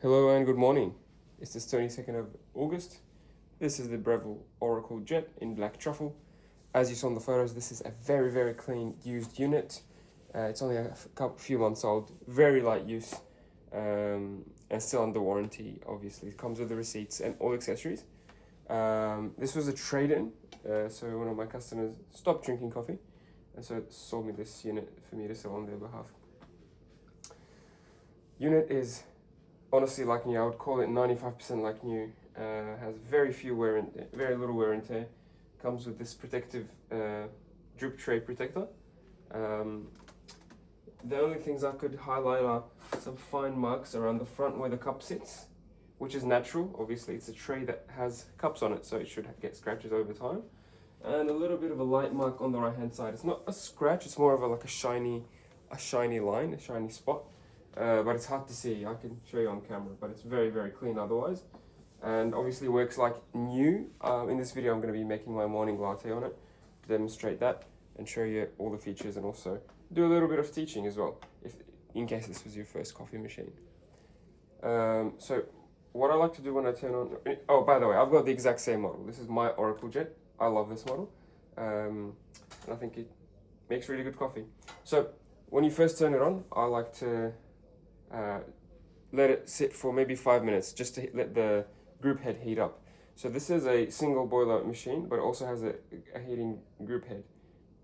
Hello and good morning. It's the 22nd of August. This is the Breville Oracle Jet in black truffle. As you saw in the photos, this is a very clean used unit. It's only a few months old, very light use, and still under warranty, obviously. It comes with the receipts and all accessories. This was a trade-in, so one of my customers stopped drinking coffee, and so sold me this unit for me to sell on their behalf. Unit is honestly like new. I would call it 95% like new. Has very little wear and tear. Comes with this protective drip tray protector. The only things I could highlight are some fine marks around the front where the cup sits, which is natural. Obviously, it's a tray that has cups on it, so it should get scratches over time. And a little bit of a light mark on the right hand side. It's not a scratch, it's more of a shiny line, a shiny spot. But it's hard to see. I can show you on camera, but it's very clean otherwise, and obviously works like new. In this video I'm going to be making my morning latte on it, demonstrate that and show you all the features, and also do a little bit of teaching as well, in case this was your first coffee machine. So what I like to do when I turn on, oh, by the way, I've got the exact same model. This is my Oracle Jet. I love this model, and I think it makes really good coffee. So when you first turn it on, I like to let it sit for maybe 5 minutes just to let the group head heat up. So this is a single boiler machine, but it also has a heating group head,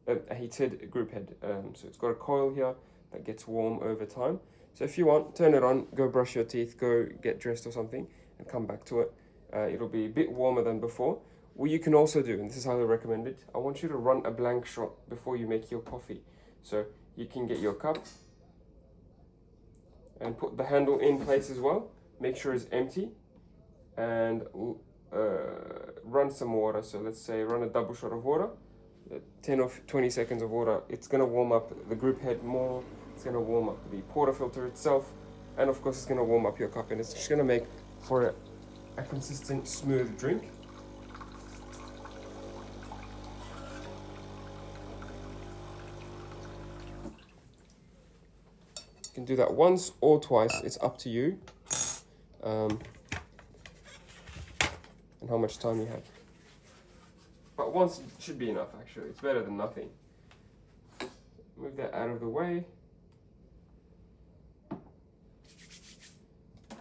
a heated group head. So it's got a coil here that gets warm over time. So if you want, turn it on, go brush your teeth, go get dressed or something, and come back to it. It'll be a bit warmer than before. What you can also do, and this is highly recommended, I want you to run a blank shot before you make your coffee. So you can get your cup and put the handle in place as well. Make sure it's empty, and run some water. So let's say run a double shot of water, 10 or 20 seconds of water. It's going to warm up the group head more, it's going to warm up the portafilter itself, and of course it's going to warm up your cup, and it's just going to make for a consistent, smooth drink. You can do that once or twice, it's up to you, and how much time you have. But once should be enough, actually. It's better than nothing. Move that out of the way.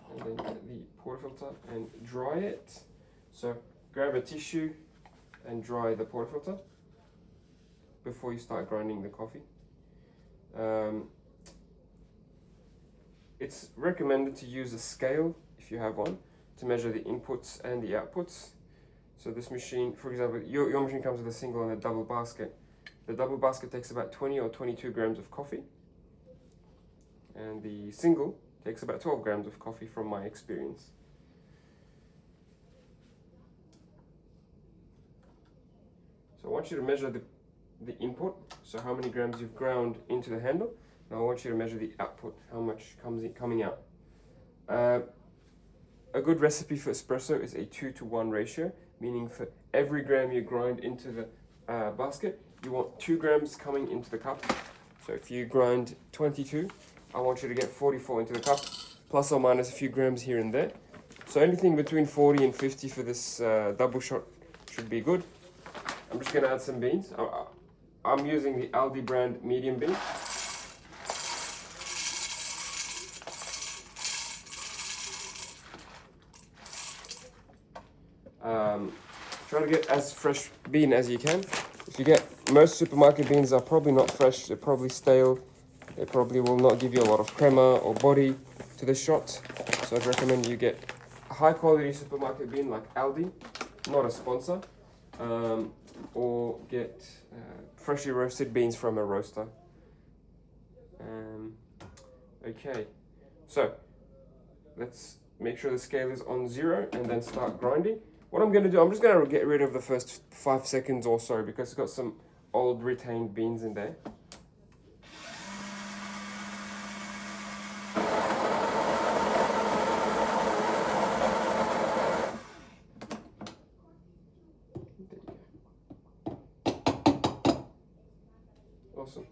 And then get the portafilter and dry it. So grab a tissue and dry the portafilter before you start grinding the coffee. It's recommended to use a scale, if you have one, to measure the inputs and the outputs. So this machine, for example, your machine comes with a single and a double basket. The double basket takes about 20 or 22 grams of coffee, and the single takes about 12 grams of coffee from my experience. So I want you to measure the input, so how many grams you've ground into the handle. Now I want you to measure the output, how much coming out. A good recipe for espresso is a 2-to-1 ratio, meaning for every gram you grind into the basket, you want 2 grams coming into the cup. So if you grind 22, I want you to get 44 into the cup, plus or minus a few grams here and there. So anything between 40 and 50 for this double shot should be good. I'm just going to add some beans. I'm using the Aldi brand medium bean. Try to get as fresh bean as you can. If you get, most supermarket beans are probably not fresh, they're probably stale, they probably will not give you a lot of crema or body to the shot. So I'd recommend you get a high quality supermarket bean like Aldi, not a sponsor, or get freshly roasted beans from a roaster. Okay, so let's make sure the scale is on 0 and then start grinding. What I'm going to do, I'm just going to get rid of the first 5 seconds or so because it's got some old retained beans in there. Awesome.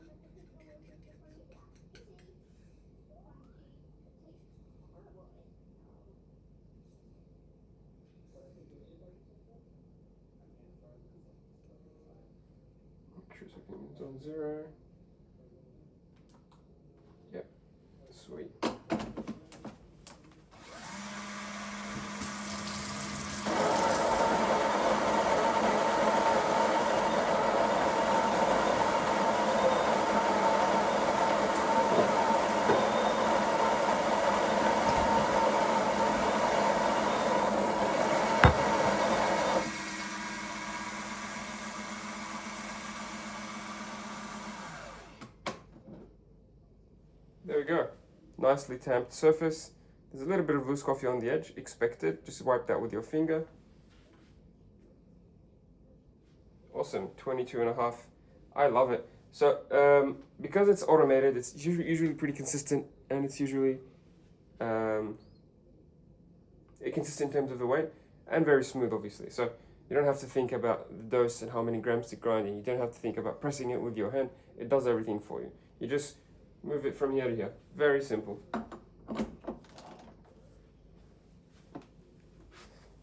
sure it's on 0. Yep, sweet. There we go, nicely tamped surface. There's a little bit of loose coffee on the edge, expected. Just wipe that with your finger. Awesome, 22.5. I love it. So because it's automated, it's usually pretty consistent, and it's usually consistent in terms of the weight, and very smooth, obviously. So you don't have to think about the dose and how many grams to grind in. You don't have to think about pressing it with your hand. It does everything for you. You just move it from here to here. Very simple.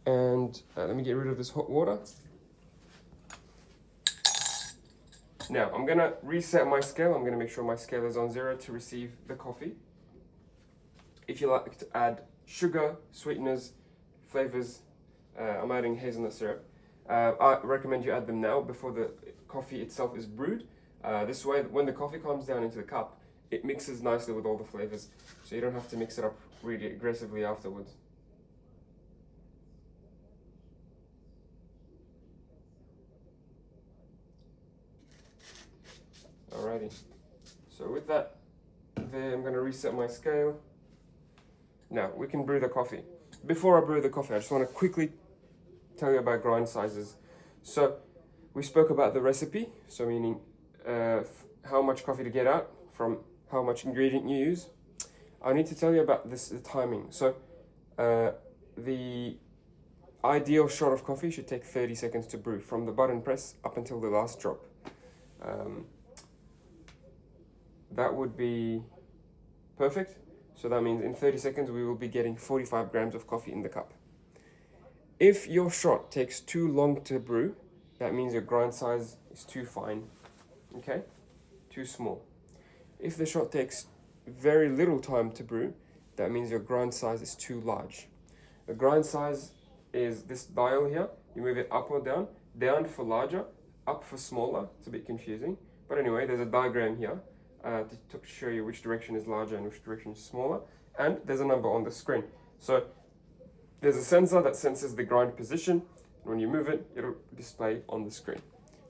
And let me get rid of this hot water. Now I'm gonna reset my scale. I'm gonna make sure my scale is on 0 to receive the coffee. If you like to add sugar, sweeteners, flavors, I'm adding hazelnut syrup. I recommend you add them now before the coffee itself is brewed. This way, when the coffee comes down into the cup, it mixes nicely with all the flavors, so you don't have to mix it up really aggressively afterwards. Alrighty, so with that there, I'm going to reset my scale. Now we can brew the coffee. Before I brew the coffee, I just want to quickly tell you about grind sizes. So we spoke about the recipe, so meaning how much coffee to get out from how much ingredient you use. I need to tell you about the timing. So the ideal shot of coffee should take 30 seconds to brew from the button press up until the last drop. That would be perfect. So that means in 30 seconds we will be getting 45 grams of coffee in the cup. If your shot takes too long to brew, that means your grind size is too fine, okay? Too small. If the shot takes very little time to brew, that means your grind size is too large. The grind size is this dial here. You move it up or down. Down for larger, up for smaller. It's a bit confusing. But anyway, there's a diagram here to show you which direction is larger and which direction is smaller. And there's a number on the screen. So there's a sensor that senses the grind position. When you move it, it'll display on the screen.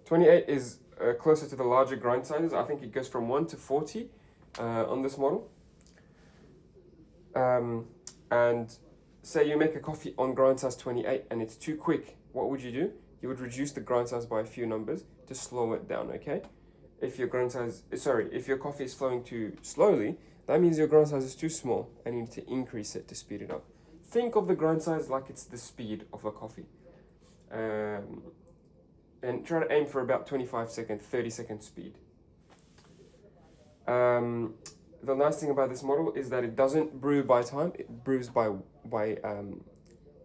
28 is closer to the larger grind sizes. I think it goes from 1 to 40 on this model. And say you make a coffee on grind size 28 and it's too quick, what would you do? You would reduce the grind size by a few numbers to slow it down, okay? If your if your coffee is flowing too slowly, that means your grind size is too small and you need to increase it to speed it up. Think of the grind size like it's the speed of a coffee. And try to aim for about 25 second, 30 second speed. The nice thing about this model is that it doesn't brew by time, it brews by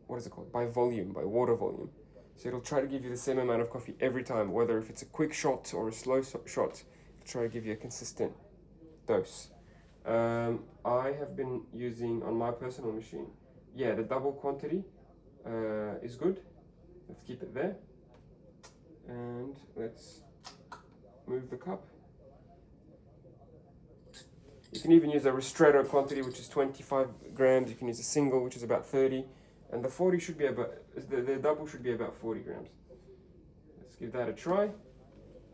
what is it called? By volume, by water volume. So it'll try to give you the same amount of coffee every time, whether if it's a quick shot or a slow shot, it'll try to give you a consistent dose. I have been using on my personal machine, yeah, the double quantity is good. Let's keep it there. And let's move the cup. You can even use a ristretto quantity, which is 25 grams. You can use a single, which is about 30. And the 40 should be about, the double should be about 40 grams. Let's give that a try.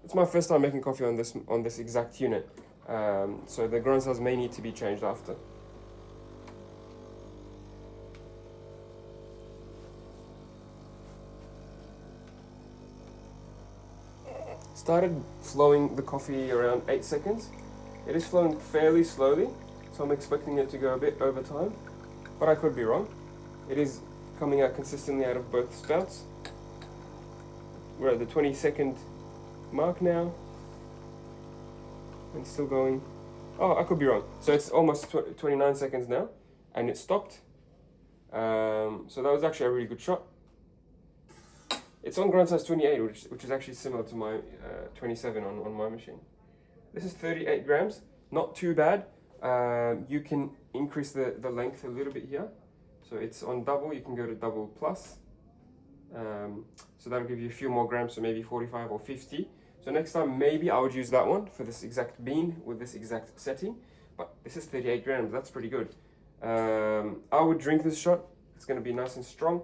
It's my first time making coffee on this exact unit. So the grind size may need to be changed after. Started flowing the coffee around 8 seconds. It is flowing fairly slowly, so I'm expecting it to go a bit over time, but I could be wrong. It is coming out consistently out of both spouts. We're at the 20-second mark now, and still going. Oh, I could be wrong. So it's almost 29 seconds now, and it stopped. So that was actually a really good shot. It's on grind size 28, which is actually similar to my 27 on my machine. This is 38 grams, not too bad. You can increase the length a little bit here. So it's on double, you can go to double plus. So that'll give you a few more grams, so maybe 45 or 50. So next time, maybe I would use that one for this exact bean with this exact setting. But this is 38 grams, that's pretty good. I would drink this shot. It's going to be nice and strong.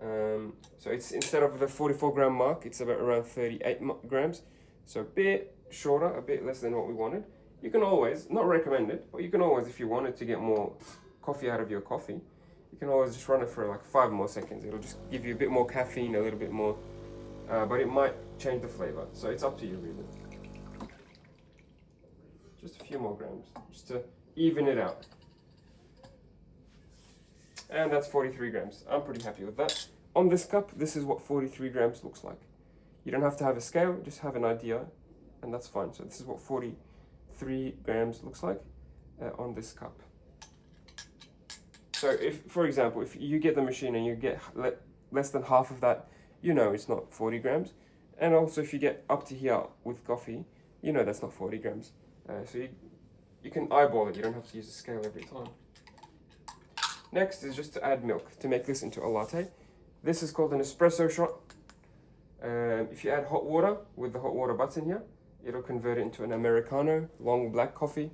So it's, instead of the 44 gram mark, it's about around 38 grams. So a bit shorter, a bit less than what we wanted. You can always, not recommend it, but you can always, if you wanted to get more coffee out of your coffee, you can always just run it for like 5 more seconds. It'll just give you a bit more caffeine, a little bit more, but it might change the flavor. So it's up to you really. Just a few more grams, just to even it out. And that's 43 grams. I'm pretty happy with that. On this cup, this is what 43 grams looks like. You don't have to have a scale, just have an idea, and that's fine. So this is what 43 grams looks like on this cup. So if, for example, if you get the machine and you get less than half of that, you know it's not 40 grams. And also if you get up to here with coffee, you know that's not 40 grams. So you can eyeball it, you don't have to use a scale every time. Next is just to add milk to make this into a latte. This is called an espresso shot. If you add hot water with the hot water button here, it'll convert it into an Americano, long black coffee.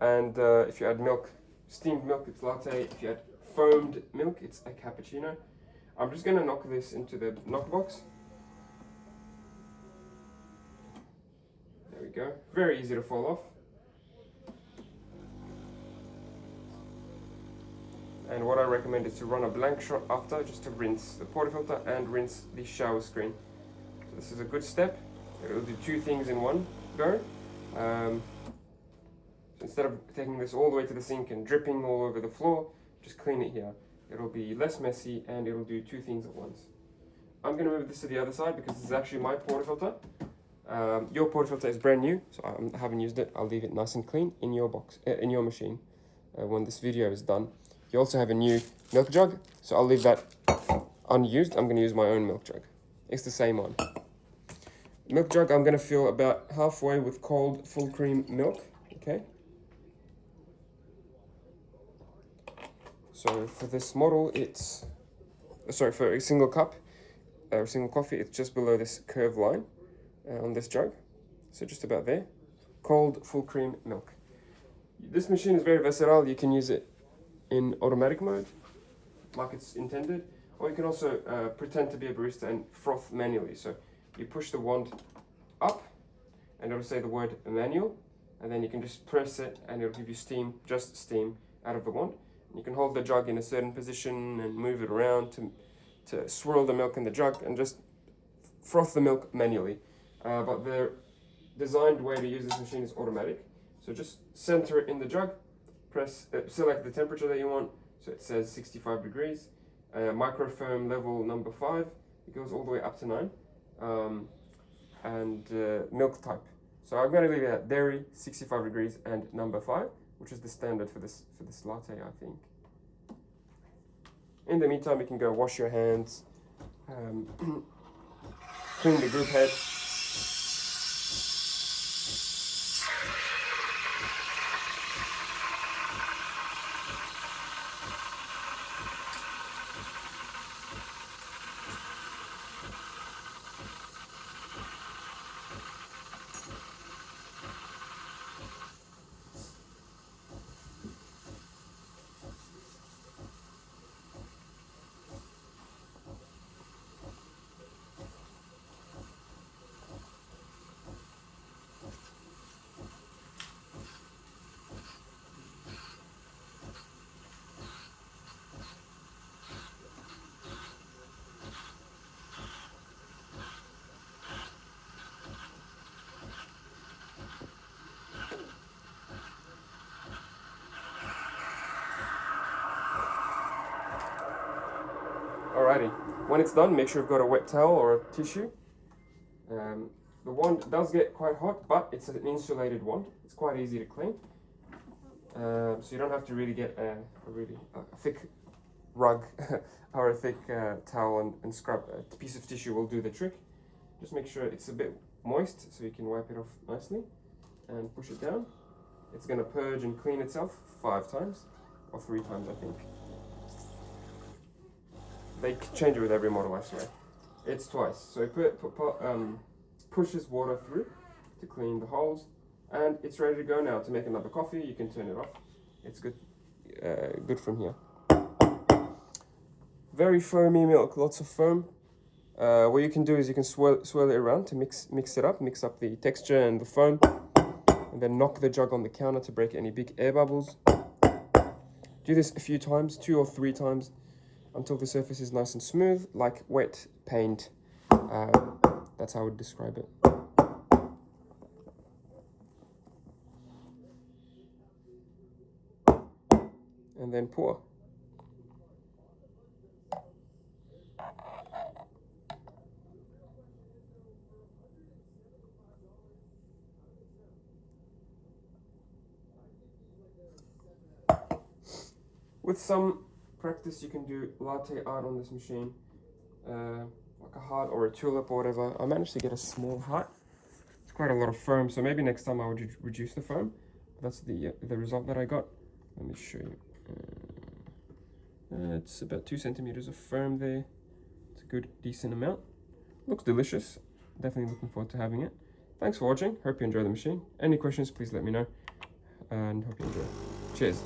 And if you add milk, steamed milk, it's latte. If you add foamed milk, it's a cappuccino. I'm just gonna knock this into the knock box. There we go. Very easy to fall off. And what I recommend is to run a blank shot after, just to rinse the portafilter and rinse the shower screen. So this is a good step. It'll do 2 things in one go. So instead of taking this all the way to the sink and dripping all over the floor, just clean it here. It'll be less messy and it'll do 2 things at once. I'm going to move this to the other side because this is actually my portafilter. Your portafilter is brand new, so I haven't used it. I'll leave it nice and clean in your box, in your machine, when this video is done. You also have a new milk jug, so I'll leave that unused. I'm going to use my own milk jug. It's the same one. Milk jug, I'm going to fill about halfway with cold full cream milk. Okay. So for this model, it's, sorry, for a single cup, a single coffee, it's just below this curved line on this jug. So just about there. Cold full cream milk. This machine is very versatile. You can use it in automatic mode, like it's intended, or you can also pretend to be a barista and froth manually. So you push the wand up and it'll say the word manual, and then you can just press it and it'll give you steam, just steam out of the wand. You can hold the jug in a certain position and move it around to swirl the milk in the jug and just froth the milk manually. But the designed way to use this machine is automatic. So just center it in the jug, press, select the temperature that you want. So it says 65 degrees, microfoam level number 5, it goes all the way up to 9, and milk type. So I'm going to leave it at dairy, 65 degrees, and number 5, which is the standard for this latte, I think. In the meantime, you can go wash your hands, clean the group head. Alrighty, when it's done, make sure you've got a wet towel or a tissue. The wand does get quite hot, but it's an insulated wand. It's quite easy to clean. So you don't have to really get a thick rug or a thick towel and scrub. A piece of tissue will do the trick. Just make sure it's a bit moist so you can wipe it off nicely and push it down. It's going to purge and clean itself 5 times or 3 times, I think. They change it with every model, I swear. It's twice. So it pushes water through to clean the holes, and it's ready to go now. To make another coffee, you can turn it off. It's good, good from here. Very foamy milk, lots of foam. What you can do is you can swirl it around to mix it up, mix up the texture and the foam, and then knock the jug on the counter to break any big air bubbles. Do this a few times, 2 or 3 times, until the surface is nice and smooth, like wet paint. That's how I would describe it. And then pour. With some practice, you can do latte art on this machine, like a heart or a tulip or whatever. I managed to get a small heart. It's quite a lot of foam, so maybe next time I would reduce the foam. That's the result that I got. Let me show you. It's about 2 centimeters of foam there. It's a good, decent amount. Looks delicious. Definitely looking forward to having it. Thanks for watching. Hope you enjoy the machine. Any questions, please let me know. And hope you enjoy. Cheers.